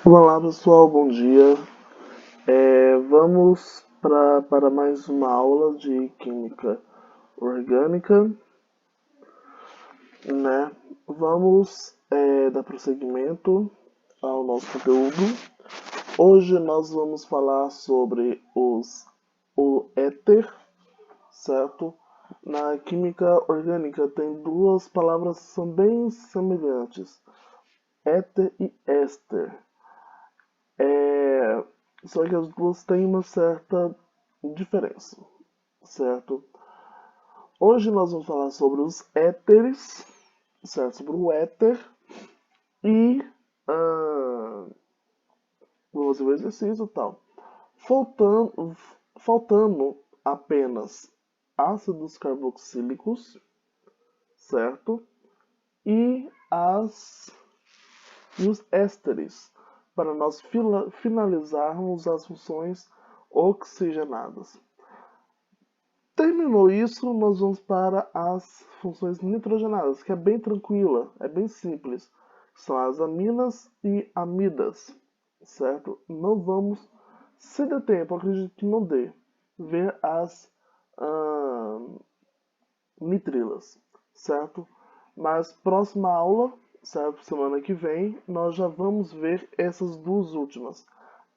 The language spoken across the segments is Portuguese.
Olá pessoal, bom dia. Vamos para mais uma aula de Química Orgânica, né? Vamos dar prosseguimento ao nosso conteúdo. Hoje nós vamos falar sobre o éter, certo? Na química orgânica tem duas palavras que são bem semelhantes, éter e éster. Só que as duas têm uma certa diferença, certo? Hoje nós vamos falar sobre os éteres, certo? Sobre o éter e vamos fazer o exercício e tal. Faltando apenas ácidos carboxílicos, certo? E os ésteres, para nós finalizarmos as funções oxigenadas. Terminou isso, nós vamos para as funções nitrogenadas, que é bem tranquila, é bem simples. São as aminas e amidas, certo? Não vamos, se der tempo, acredito que não dê, ver as nitrilas, certo? Mas próxima aula, certo? Semana que vem, nós já vamos ver essas duas últimas,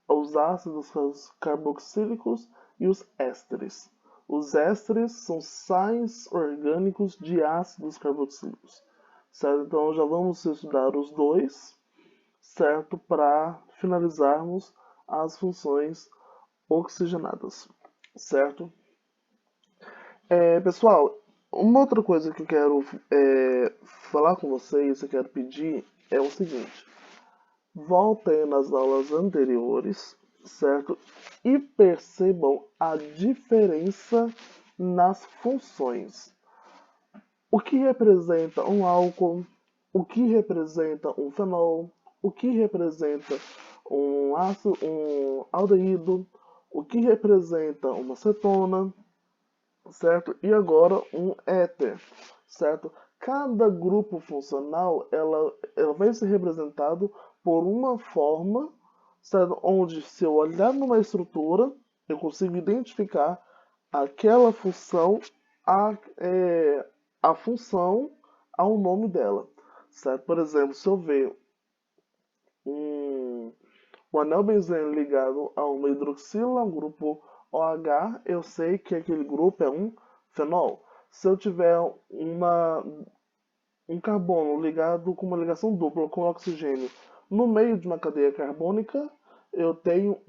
os ácidos carboxílicos e os ésteres. Os ésteres são sais orgânicos de ácidos carboxílicos, certo? Então já vamos estudar os dois, certo? Para finalizarmos as funções oxigenadas, certo? Pessoal, uma outra coisa que eu quero falar com vocês, eu quero pedir, é o seguinte. Voltem nas aulas anteriores, certo? E percebam a diferença nas funções. O que representa um álcool? O que representa um fenol? O que representa um ácido, um aldeído? O que representa uma cetona? Certo? E agora um éter, certo? Cada grupo funcional ela vai ser representado por uma forma, certo? Onde se eu olhar numa estrutura, eu consigo identificar aquela função, a função ao nome dela, certo? Por exemplo, se eu ver um, um anel benzeno ligado a uma hidroxila, um grupo OH, eu sei que aquele grupo é um fenol. Se eu tiver um carbono ligado com uma ligação dupla com oxigênio no meio de uma cadeia carbônica, eu tenho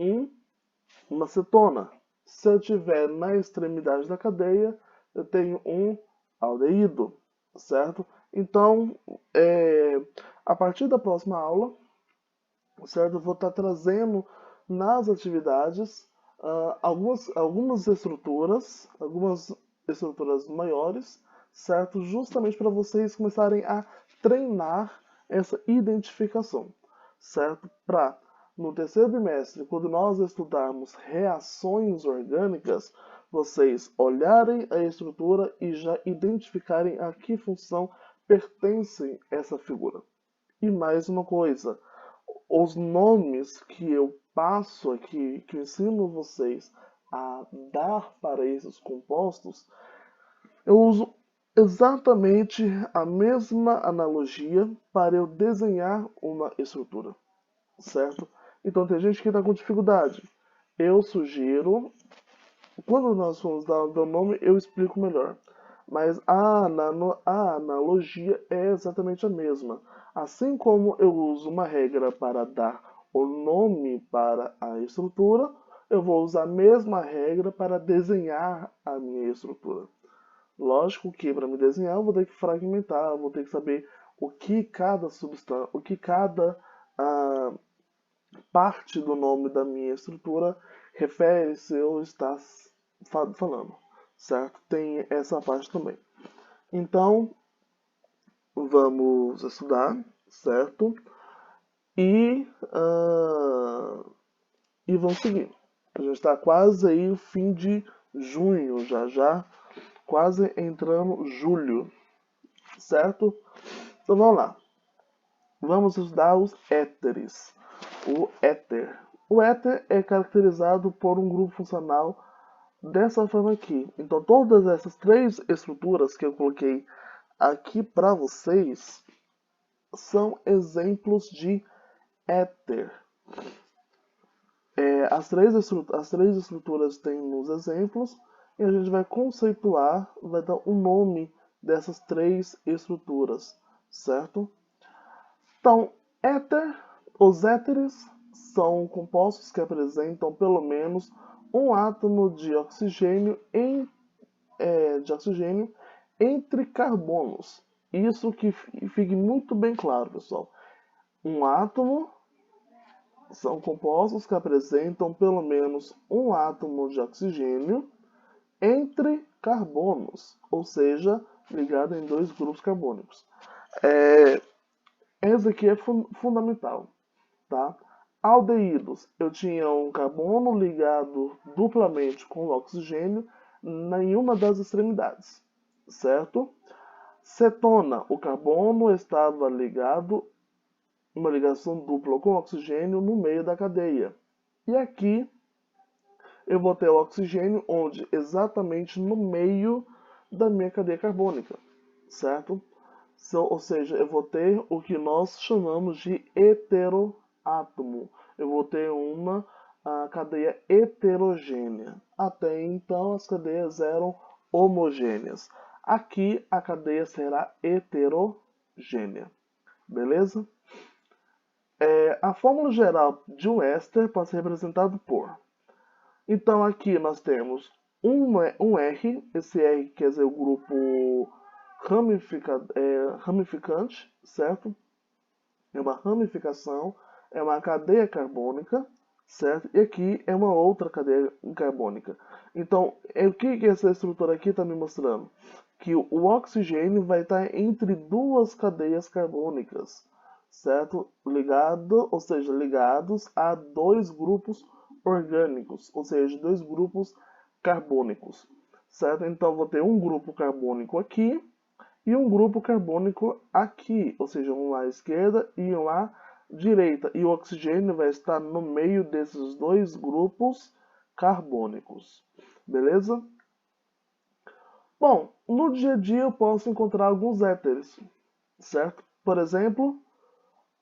uma cetona. Se eu tiver na extremidade da cadeia, eu tenho um aldeído, certo? Então, a partir da próxima aula, certo? Eu vou estar trazendo nas atividades algumas estruturas maiores, certo? Justamente para vocês começarem a treinar essa identificação, certo? Para no terceiro bimestre, quando nós estudarmos reações orgânicas, vocês olharem a estrutura e já identificarem a que função pertence essa figura. E mais uma coisa, os nomes que eu passo aqui, que eu ensino vocês a dar para esses compostos, eu uso exatamente a mesma analogia para eu desenhar uma estrutura, certo? Então tem gente que está com dificuldade. Eu sugiro, quando nós formos dar o nome, eu explico melhor. Mas a analogia é exatamente a mesma. Assim como eu uso uma regra para dar o nome para a estrutura, eu vou usar a mesma regra para desenhar a minha estrutura. Lógico que para me desenhar eu vou ter que fragmentar, eu vou ter que saber o que cada substância, o que cada ah, parte do nome da minha estrutura refere-se ou está falando, certo? Tem essa parte também. Então, vamos estudar, certo? E, e vamos seguir. A gente está quase aí o fim de junho, já quase entrando julho, certo? Então vamos lá. Vamos estudar os éteres. o éter. O éter é caracterizado por um grupo funcional dessa forma aqui. Então, todas essas três estruturas que eu coloquei aqui para vocês são exemplos de éter. As três estruturas têm nos exemplos e a gente vai conceituar, vai dar o nome dessas três estruturas, certo? Então, os éteres são compostos que apresentam pelo menos um átomo de oxigênio entre carbonos. Isso que fique muito bem claro, pessoal. Um átomo são compostos que apresentam pelo menos um átomo de oxigênio entre carbonos, ou seja, ligado em dois grupos carbônicos. Esse aqui é fundamental, tá? Aldeídos, eu tinha um carbono ligado duplamente com o oxigênio em uma das extremidades, certo? Cetona, o carbono estava ligado, uma ligação dupla com oxigênio no meio da cadeia. E aqui eu vou ter o oxigênio onde? Exatamente no meio da minha cadeia carbônica, certo? Ou seja, eu vou ter o que nós chamamos de heteroátomo. Eu vou ter uma cadeia heterogênea. Até então as cadeias eram homogêneas. Aqui a cadeia será heterogênea. Beleza? A fórmula geral de um éster pode ser representado por. Então aqui nós temos um R, esse R quer dizer o grupo ramificante, certo? É uma ramificação, é uma cadeia carbônica, certo? E aqui é uma outra cadeia carbônica. Então, o que essa estrutura aqui está me mostrando? Que o oxigênio vai estar entre duas cadeias carbônicas, certo? Ou seja, ligados a dois grupos orgânicos, ou seja, dois grupos carbônicos, certo? Então, vou ter um grupo carbônico aqui e um grupo carbônico aqui, ou seja, um à esquerda e um à direita. E o oxigênio vai estar no meio desses dois grupos carbônicos. Beleza? Bom, no dia a dia eu posso encontrar alguns éteres, certo? Por exemplo,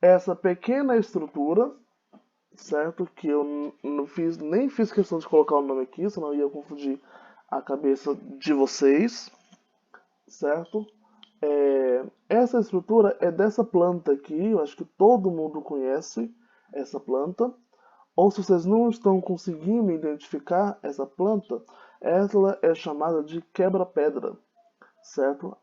essa pequena estrutura, certo? Que eu nem fiz questão de colocar o nome aqui, senão eu ia confundir a cabeça de vocês, certo? Essa estrutura é dessa planta aqui, eu acho que todo mundo conhece essa planta. Ou se vocês não estão conseguindo identificar essa planta, ela é chamada de quebra-pedra, certo?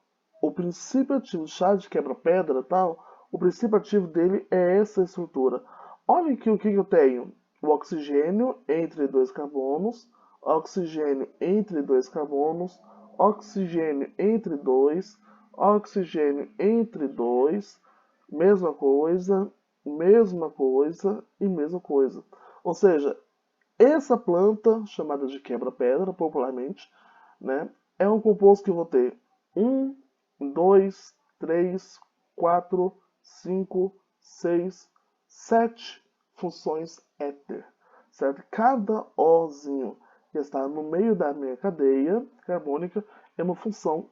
O princípio ativo do chá de quebra-pedra, tal, o princípio ativo dele é essa estrutura. Olha aqui o que eu tenho: o oxigênio entre dois carbonos, oxigênio entre dois carbonos, oxigênio entre dois, oxigênio entre dois, mesma coisa, mesma coisa e mesma coisa. Ou seja, essa planta, chamada de quebra-pedra popularmente, né, é um composto que eu vou ter 1, 2, 3, 4, 5, 6, 7 funções éter, certo? Cada Ozinho que está no meio da minha cadeia carbônica é uma função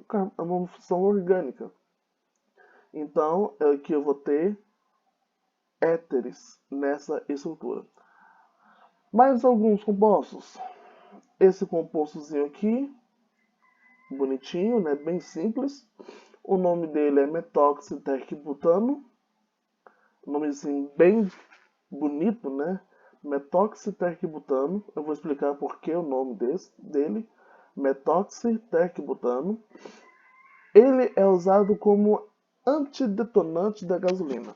orgânica. Então, aqui eu vou ter éteres nessa estrutura. Mais alguns compostos. Esse compostozinho aqui, bonitinho, né? Bem simples. O nome dele é metoxiterquibutano. Nome assim bem bonito, né? Metoxiterquibutano. Eu vou explicar por que o nome dele. Metoxiterquibutano. Ele é usado como antidetonante da gasolina.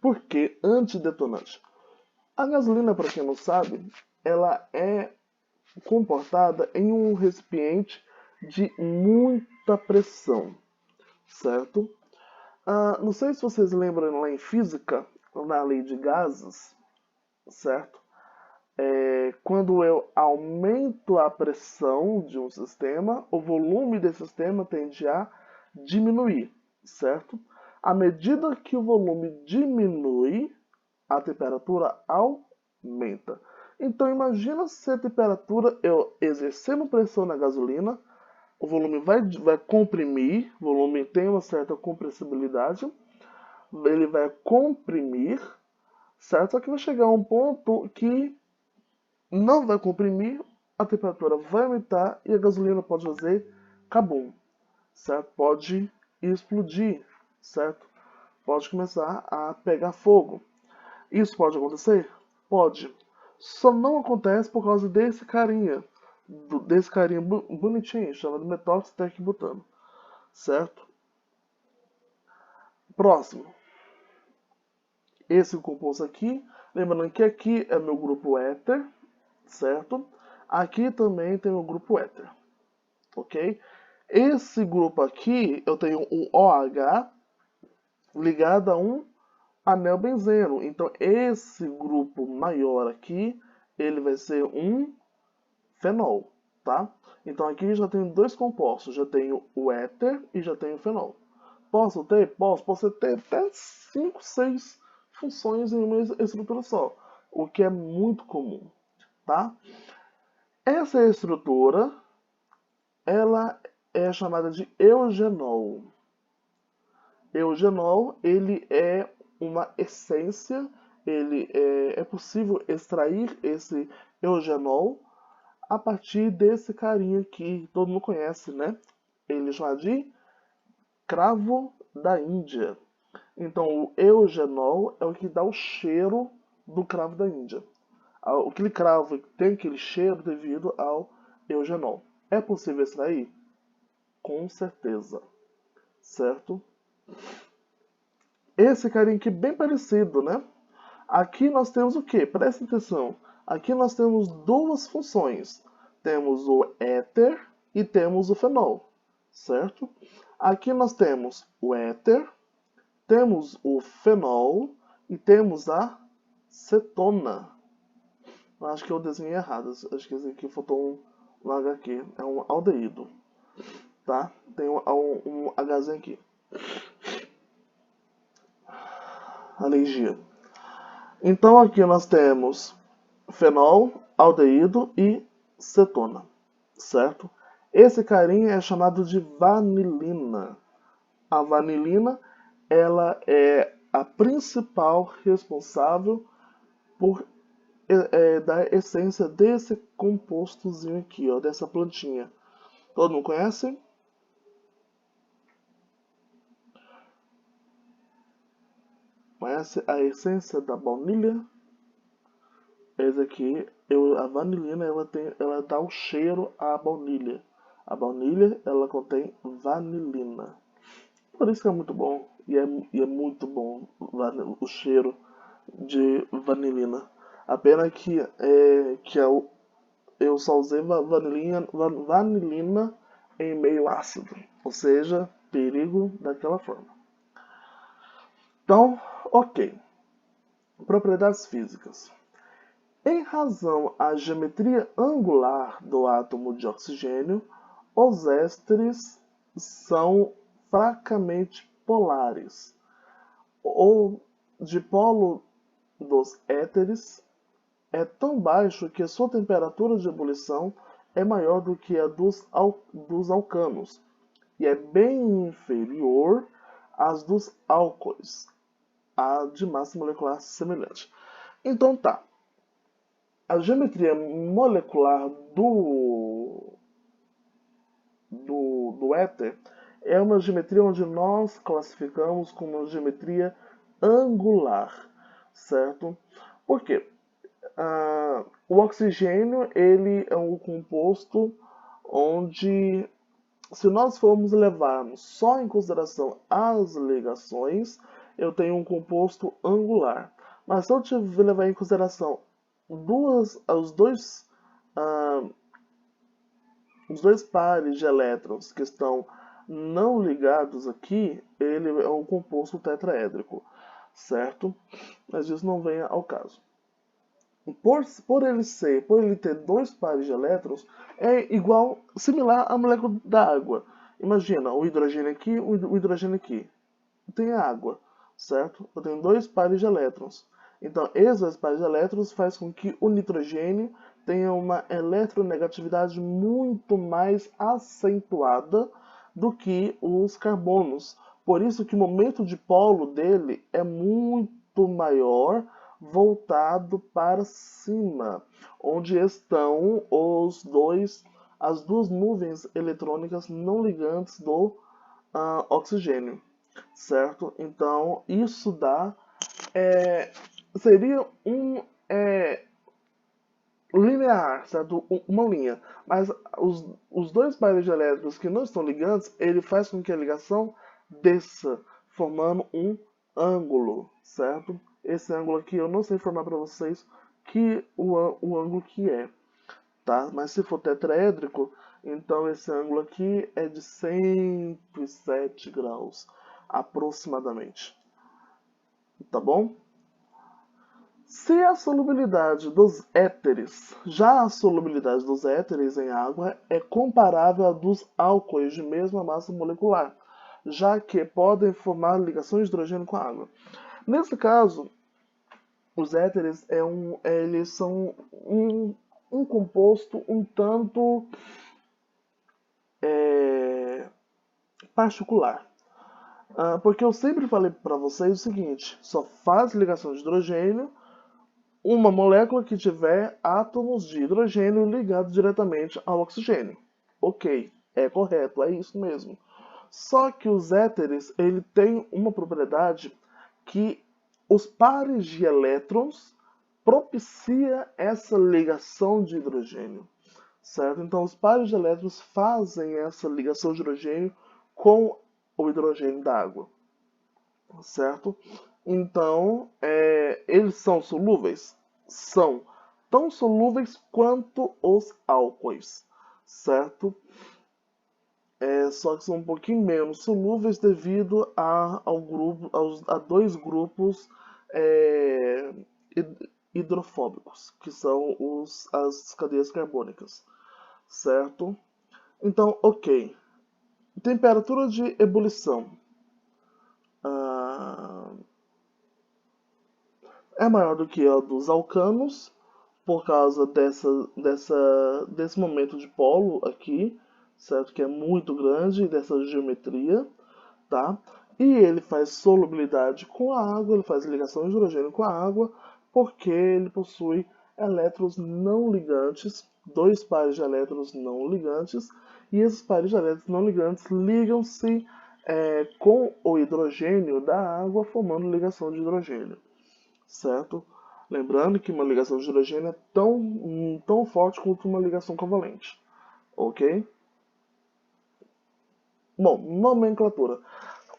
Por que antidetonante? A gasolina, para quem não sabe, ela é comportada em um recipiente de muita pressão, certo? Não sei se vocês lembram lá em física, na lei de gases, certo? Quando eu aumento a pressão de um sistema, o volume desse sistema tende a diminuir, certo? À medida que o volume diminui, a temperatura aumenta. Então imagina se a temperatura, eu exercendo pressão na gasolina, o volume vai comprimir, o volume tem uma certa compressibilidade, ele vai comprimir, certo? Só que vai chegar a um ponto que não vai comprimir, a temperatura vai aumentar e a gasolina pode fazer cabum, certo? Pode explodir, certo? Pode começar a pegar fogo. Isso pode acontecer? Pode. Só não acontece por causa desse carinha, bonitinho, chamado metóxido-butano, certo? Próximo. Esse composto aqui, lembrando que aqui é meu grupo éter, certo? Aqui também tem o grupo éter, ok? Esse grupo aqui, eu tenho um OH ligado a um anel benzeno. Então, esse grupo maior aqui, ele vai ser um fenol, tá? Então, aqui já tenho dois compostos. Já tenho o éter e já tenho o fenol. Posso ter? Posso ter até 5, 6 funções em uma estrutura só. O que é muito comum, tá? Essa estrutura, ela é chamada de eugenol. Eugenol, ele é uma essência, é possível extrair esse eugenol a partir desse carinha que todo mundo conhece, né? Ele é chamado de cravo da Índia. Então, o eugenol é o que dá o cheiro do cravo da Índia. Aquele cravo tem aquele cheiro devido ao eugenol. É possível extrair? Com certeza, certo? Esse carinha aqui bem parecido, né? Aqui nós temos o que? Presta atenção. Aqui nós temos duas funções. Temos o éter e temos o fenol, certo? Aqui nós temos o éter, temos o fenol e temos a cetona. Acho que eu desenhei errado. Acho que esse aqui faltou um H aqui. É um aldeído, tá? Tem um Hzinho aqui. Alergia. Então aqui nós temos fenol, aldeído e cetona, certo? Esse carinha é chamado de vanilina. A vanilina, ela é a principal responsável por dar essência desse compostozinho aqui, ó, dessa plantinha. Todo mundo conhece? Conhece a essência da baunilha? Esse aqui, a vanilina, ela dá o cheiro à baunilha. A baunilha, ela contém vanilina. Por isso que é muito bom. E é muito bom o cheiro de vanilina. A pena que eu só usei vanilina em meio ácido. Ou seja, perigo daquela forma. Então, ok. Propriedades físicas. Em razão à geometria angular do átomo de oxigênio, os ésteres são fracamente polares. O dipolo dos éteres é tão baixo que a sua temperatura de ebulição é maior do que a dos alcanos e é bem inferior às dos álcoois, a de massa molecular semelhante. Então tá. A geometria molecular do éter é uma geometria onde nós classificamos como uma geometria angular, certo? Por quê? O oxigênio, ele é um composto onde, se nós formos levarmos só em consideração as ligações, eu tenho um composto angular. Mas se eu tiver levar em consideração os dois pares de elétrons que estão não ligados aqui, ele é um composto tetraédrico, certo? Mas isso não vem ao caso. Por ele ter dois pares de elétrons, é similar à molécula da água. Imagina, o hidrogênio aqui, o hidrogênio aqui. Tem água, certo? Eu tenho dois pares de elétrons. Então, esses dois pares de elétrons faz com que o nitrogênio tenha uma eletronegatividade muito mais acentuada do que os carbonos. Por isso que o momento de polo dele é muito maior, voltado para cima, onde estão as duas nuvens eletrônicas não ligantes do oxigênio, certo? Então, isso seria um linear, certo? Uma linha. Mas os dois pares de elétrons que não estão ligantes, ele faz com que a ligação desça, formando um ângulo, certo? Esse ângulo aqui eu não sei informar para vocês que o ângulo que é, tá? Mas se for tetraédrico, então esse ângulo aqui é de 107 graus, aproximadamente. Tá bom? Se a solubilidade dos éteres, já a solubilidade dos éteres em água é comparável à dos álcoois de mesma massa molecular, já que podem formar ligações de hidrogênio com a água. Nesse caso, os éteres eles são um composto um tanto particular. Porque eu sempre falei para vocês o seguinte, só faz ligação de hidrogênio uma molécula que tiver átomos de hidrogênio ligados diretamente ao oxigênio. Ok, é correto, é isso mesmo. Só que os éteres, ele tem uma propriedade que os pares de elétrons propicia essa ligação de hidrogênio, certo? Então, os pares de elétrons fazem essa ligação de hidrogênio com o hidrogênio da água, certo? Então, eles são solúveis? São tão solúveis quanto os álcoois, certo? Só que são um pouquinho menos solúveis devido a dois grupos hidrofóbicos, que são as cadeias carbônicas, certo? Então, ok. Temperatura de ebulição é maior do que a dos alcanos, por causa desse momento de polo aqui, certo? Que é muito grande, dessa geometria, tá? E ele faz solubilidade com a água, ele faz ligação de hidrogênio com a água, porque ele possui elétrons não ligantes, dois pares de elétrons não ligantes, e esses pares de elétrons não ligantes ligam-se com o hidrogênio da água, formando ligação de hidrogênio, certo? Lembrando que uma ligação de hidrogênio é tão forte quanto uma ligação covalente, ok? Bom, nomenclatura.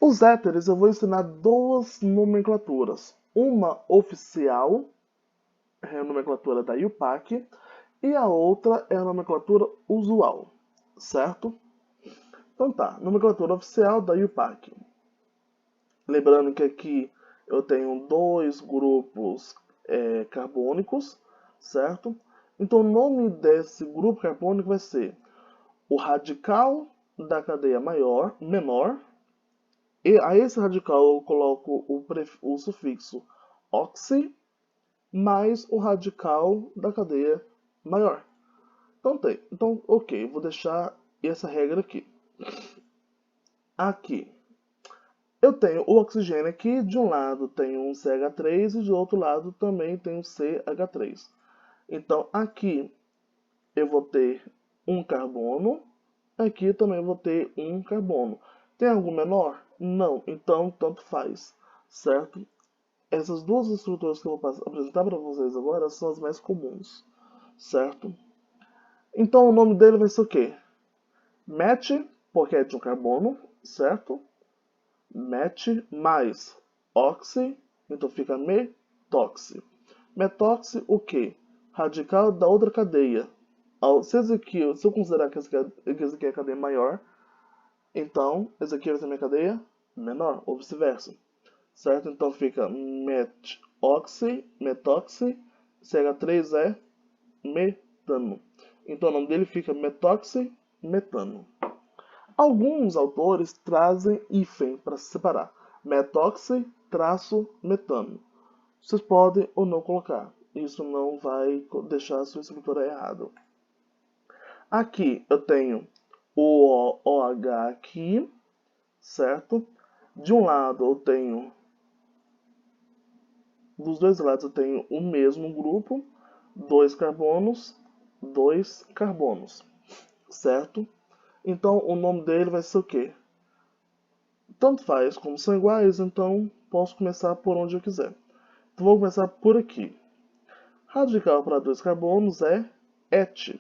Os éteres eu vou ensinar duas nomenclaturas. Uma oficial, é a nomenclatura da IUPAC, e a outra é a nomenclatura usual, certo? Então tá, nomenclatura oficial da IUPAC. Lembrando que aqui eu tenho dois grupos carbônicos, certo? Então o nome desse grupo carbônico vai ser o radical da cadeia menor, e a esse radical eu coloco o sufixo oxi mais o radical da cadeia maior. Então, ok, vou deixar essa regra aqui. Aqui, eu tenho o oxigênio aqui, de um lado tem um CH3 e do outro lado também tem um CH3. Então, aqui eu vou ter um carbono, aqui também vou ter um carbono. Tem algum menor? Não, então tanto faz, certo? Essas duas estruturas que eu vou apresentar para vocês agora são as mais comuns, certo? Então o nome dele vai ser o quê? Met, porque é de um carbono, certo? Met mais oxi, então fica metoxi. Metoxi o quê? Radical da outra cadeia. Se eu considerar que esse aqui é a cadeia maior, então esse aqui vai ser a minha cadeia menor, ou vice-versa. Certo? Então fica metoxi, CH3 é metano. Então o nome dele fica metoximetano. Alguns autores trazem hífen para se separar. Metoxi-metano. Vocês podem ou não colocar. Isso não vai deixar a sua estrutura errada. Aqui eu tenho o OH aqui, certo? De um lado eu tenho, dos dois lados eu tenho o mesmo grupo, 2 carbonos, certo? Então o nome dele vai ser o quê? Tanto faz, como são iguais, então posso começar por onde eu quiser. Então vou começar por aqui. Radical para 2 carbonos é et.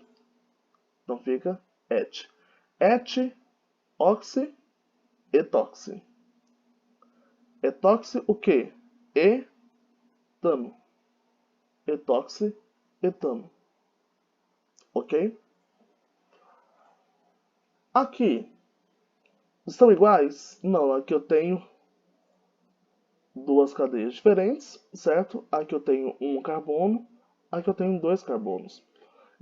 Então fica et. Et, oxi, etoxi. Etoxi o quê? Etano. Etoxi, etano. Ok? Aqui, são iguais? Não, aqui eu tenho duas cadeias diferentes, certo? Aqui eu tenho um carbono, aqui eu tenho 2 carbonos.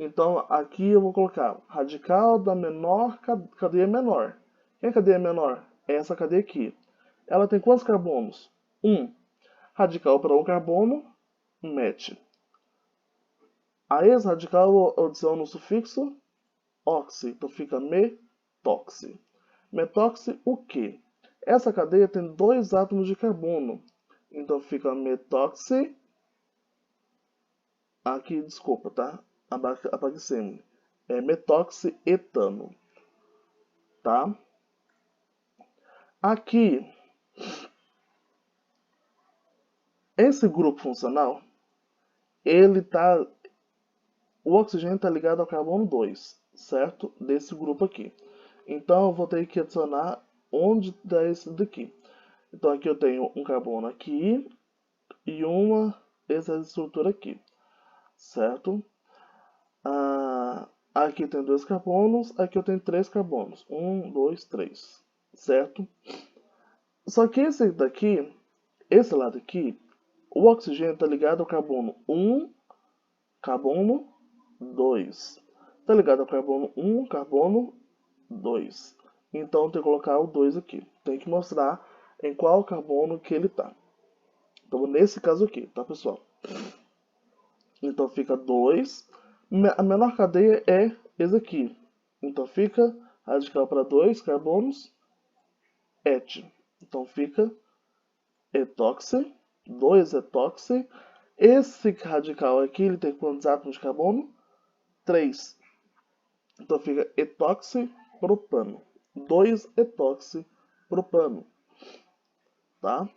Então, aqui eu vou colocar radical da menor cadeia menor. Quem é a cadeia menor? É essa cadeia aqui. Ela tem quantos carbonos? 1. Radical para um carbono, met. A ex-radical eu adiciono o sufixo oxi, então fica metoxi. Metoxi o quê? Essa cadeia tem 2 átomos de carbono. Então fica metoxi. Aqui, desculpa, tá? Apaguei. É metoxietano. Tá? Aqui, esse grupo funcional, o oxigênio está ligado ao carbono 2, certo? Desse grupo aqui. Então eu vou ter que adicionar onde dá esse daqui. Então aqui eu tenho um carbono aqui e essa estrutura aqui, certo? Aqui tem 2 carbonos, aqui eu tenho 3 carbonos. 1, 2, 3, certo? Só que esse lado aqui, o oxigênio está ligado ao carbono 1, carbono 2. Está ligado ao carbono 1, carbono 2. Então tem que colocar o 2 aqui. Tem que mostrar em qual carbono que ele está. Então nesse caso aqui, tá pessoal? Então fica 2. A menor cadeia é esse aqui. Então fica radical para 2 carbonos, et. Então fica etoxi, 2 etoxi. Esse radical aqui, ele tem quantos átomos de carbono? 3. Então fica etoxipropano. 2 etoxipropano. Tá?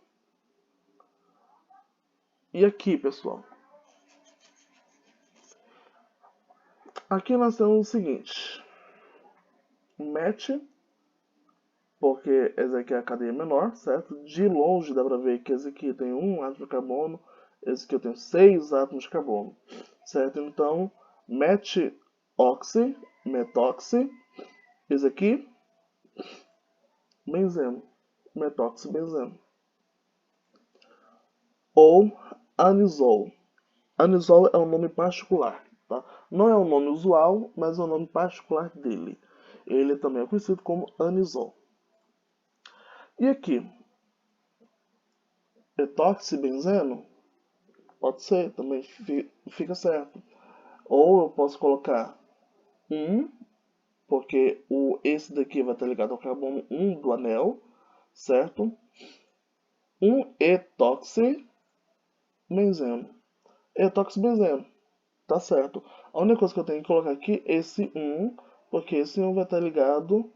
E aqui, pessoal. Aqui nós temos o seguinte. Met, porque essa aqui é a cadeia menor, certo? De longe dá pra ver que esse aqui tem 1 átomo de carbono, esse aqui eu tenho 6 átomos de carbono, certo? Então, metoxi, esse aqui, benzeno, metoxibenzeno. Ou anisol. Anisol é um nome particular, tá? Não é um nome usual, mas é um nome particular dele. Ele também é conhecido como anisol. E aqui, etoxibenzeno, pode ser, também fica certo. Ou eu posso colocar 1, porque esse daqui vai estar ligado ao carbono 1 do anel, certo? 1 etoxibenzeno. Etoxibenzeno, tá certo. A única coisa que eu tenho que colocar aqui é esse 1, porque esse 1 vai estar ligado,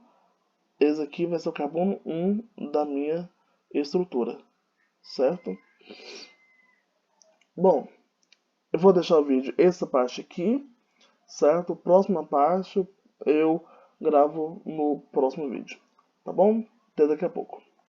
esse aqui vai ser o carbono 1 da minha estrutura, certo? Bom, eu vou deixar o vídeo essa parte aqui, certo? Próxima parte eu gravo no próximo vídeo, tá bom? Até daqui a pouco.